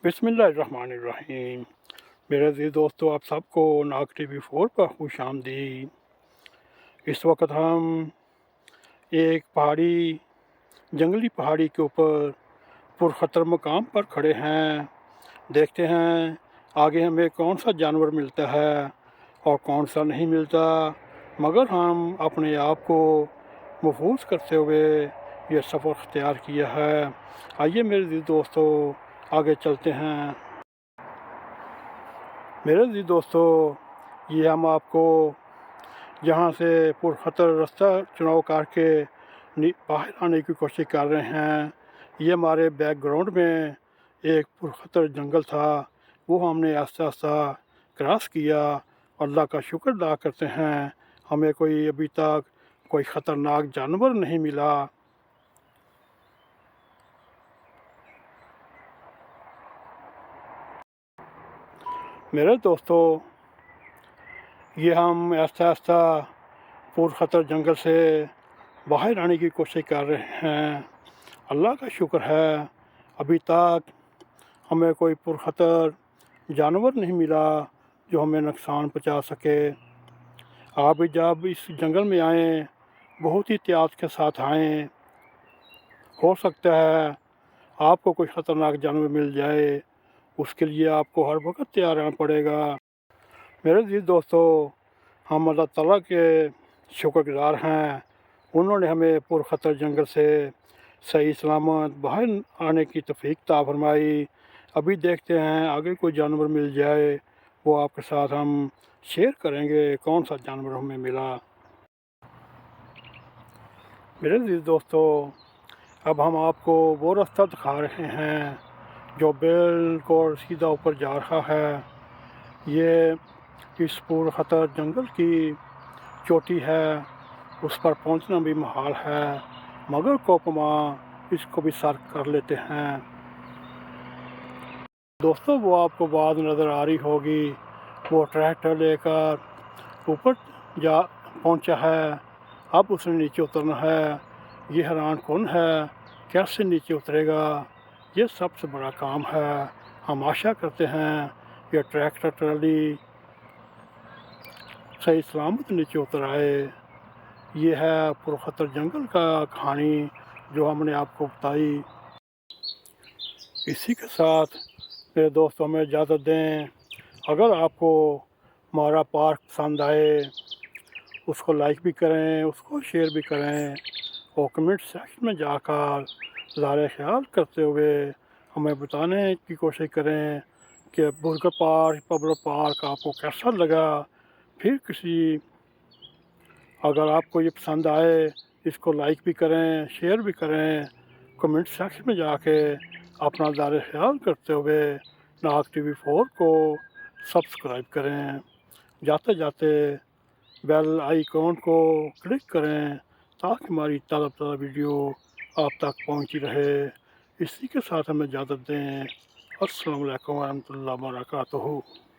बिस्मिल्लाहिर्रहमानिर्रहीम। मेरे अज़ीज़ दोस्तों, आप सबको नाग TV4 पर खुश आमदीद। इस वक्त हम एक जंगली पहाड़ी के ऊपर पुरखतर मकाम पर खड़े हैं। देखते हैं आगे हमें कौन सा जानवर मिलता है और कौन सा नहीं मिलता, मगर हम अपने आप को महफूज करते हुए ये सफ़र अख्तियार किया है। आइए मेरे अज़ीज़ दोस्तों, आगे चलते हैं। मेरे अज़ीज़ दोस्तों, ये हम आपको जहाँ से पुरखतर रास्ता चुनाव करके बाहर आने की कोशिश कर रहे हैं। ये हमारे बैकग्राउंड में एक पुरखतर जंगल था, वो हमने आस्ता आस्ता क्रॉस किया। अल्लाह का शुक्र अदा करते हैं, हमें कोई अभी तक कोई ख़तरनाक जानवर नहीं मिला। मेरे दोस्तों, ये हम आस्ता आस्ता पुरखतर जंगल से बाहर आने की कोशिश कर रहे हैं। अल्लाह का शुक्र है, अभी तक हमें कोई पुरखतर जानवर नहीं मिला जो हमें नुकसान पहुंचा सके। आप भी जब इस जंगल में आएँ, बहुत ही एहतियात के साथ आएँ। हो सकता है आपको कोई ख़तरनाक जानवर मिल जाए, उसके लिए आपको हर वक्त तैयार रहना पड़ेगा। मेरे अज़ीज़ दोस्तों, हम अल्लाह ताला के शुक्रगुज़ार हैं, उन्होंने हमें पुरखतर जंगल से सही सलामत बाहर आने की तौफ़ीक अता फरमाई। अभी देखते हैं आगे कोई जानवर मिल जाए, वो आपके साथ हम शेयर करेंगे कौन सा जानवर हमें मिला। मेरे अज़ीज़ दोस्तों, अब हम आपको वो रास्ता दिखा रहे हैं जो बिल्कुल सीधा ऊपर जा रहा है। ये इस पुरखतर जंगल की चोटी है, उस पर पहुंचना भी मुहाल है, मगर कोपमा इसको भी सर कर लेते हैं। दोस्तों, वो आपको बात नज़र आ रही होगी, वो ट्रैक्टर लेकर ऊपर जा पहुंचा है। अब उसने नीचे उतरना है। ये हैरान कौन है, कैसे नीचे उतरेगा, ये सबसे बड़ा काम है। हम आशा करते हैं ये ट्रैक्टर ट्राली सही सलामत नीचे उतर आए। ये है पुरखतर जंगल का कहानी जो हमने आपको बताई। इसी के साथ मेरे दोस्तों में इजाज़त दें। अगर आपको हमारा पार्क पसंद आए, उसको लाइक भी करें, उसको शेयर भी करें और कमेंट सेक्शन में जाकर ज़ाहिर ख्याल करते हुए हमें बताने की कोशिश करें कि बुर्गर पार्क, पब्लिक पार्क आपको कैसा लगा। फिर अगर आपको ये पसंद आए, इसको लाइक भी करें, शेयर भी करें, कमेंट सेक्शन में जाके अपना ज़ाहिर ख्याल करते हुए नाग TV4 को सब्सक्राइब करें। जाते जाते बेल आइकॉन को क्लिक करें ताकि हमारी ताज़ा ताज़ा वीडियो आप तक पहुंची रहे। इसी के साथ हमें इजाज़त दें। अस्सलामु अलैकुम वरहमतुल्लाहि वबरकातुहू।